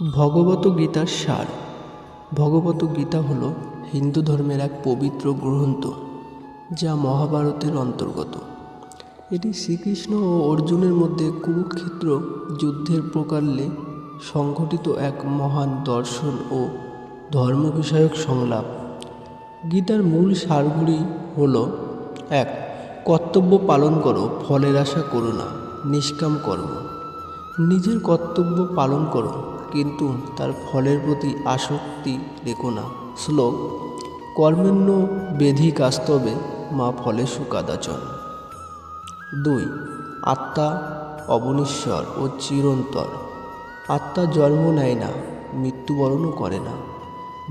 ভগবত গীতার সার। ভগবত গীতা হল হিন্দু ধর্মের এক পবিত্র গ্রন্থ, যা মহাভারতের অন্তর্গত। এটি শ্রীকৃষ্ণ ও অর্জুনের মধ্যে কুরুক্ষেত্র যুদ্ধের প্রকালে সংঘটিত এক মহান দর্শন ও ধর্ম বিষয়ক সংলাপ। গীতার মূল সারগুলি হল: 1. কর্তব্য পালন করো, ফলের আশা করো না। নিষ্কাম কর্ম। নিজের কর্তব্য পালন করো, কিন্তু তার ফলের প্রতি আসক্তি রেখো না। শ্লোক: কর্মেণ্য বেধি কাস্তবে মা ফলেষু কাদাচন। 2. আত্মা অবনীশ্বর ও চিরন্তর। আত্মা জন্ম নেয় না, মৃত্যুবরণও করে না।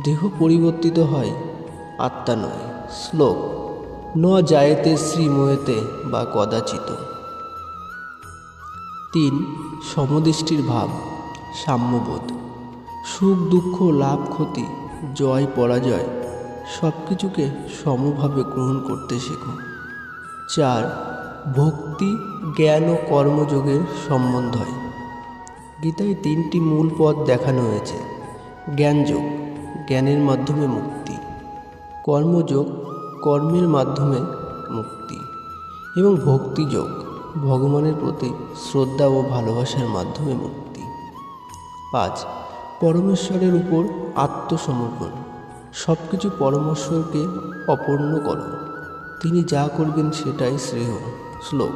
দেহ পরিবর্তিত হয়, আত্মা নয়। শ্লোক: ন জায়েতে শ্রীময়তে বা কদাচিত। 3. সমদৃষ্টির ভাব, সাম্যবোধ। সুখ দুঃখ, লাভ ক্ষতি, জয় পরাজয় সব কিছুকে সমভাবে গ্রহণ করতে শেখো। 4. ভক্তি, জ্ঞান ও কর্মযোগের সম্বন্ধয়। গীতায় 3টি মূল পথ দেখানো হয়েছে: জ্ঞানযোগ, জ্ঞানের মাধ্যমে মুক্তি; কর্মযোগ, কর্মের মাধ্যমে মুক্তি; এবং ভক্তিযোগ, ভগবানের প্রতি শ্রদ্ধা ও ভালোবাসার মাধ্যমে মুক্তি। 5. পরমেশ্বরের উপর আত্মসমর্পণ। সব কিছু পরমেশ্বরকে অর্পণ করো, তিনি যা করবেন সেটাই শ্রেয়। শ্লোক: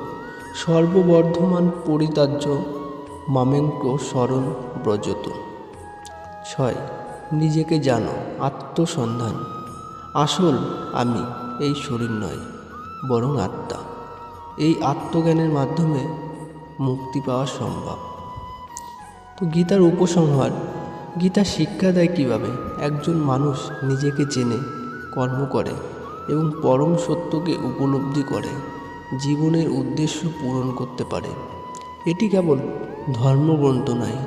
সর্ববর্ধমান পরিত্যাজ্য মামেঙ্ক শরণ ব্রজত। 6. নিজেকে জানো, আত্মসন্ধান। আসল আমি এই শরীর নয়, বরং আত্মা। এই আত্মজ্ঞানের মাধ্যমে মুক্তি পাওয়া সম্ভব। তো গীতার উপসংহার: গীতা শিক্ষা দেয় কীভাবে একজন মানুষ নিজেকে জেনে কর্ম করে এবং পরম সত্যকে উপলব্ধি করে জীবনের উদ্দেশ্য পূরণ করতে পারে। এটি কেবল ধর্মগ্রন্থ নয়,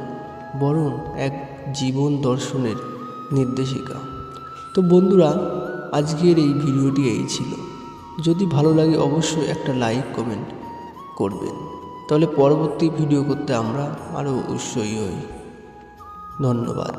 বরং এক জীবন দর্শনের নির্দেশিকা। তো বন্ধুরা, আজকের এই ভিডিওটি এই ছিল। যদি ভালো লাগে অবশ্যই একটা লাইক কমেন্ট করবেন, তাহলে পরবর্তী ভিডিও করতে আমরা আরও উৎসাহী হই। ধন্যবাদ।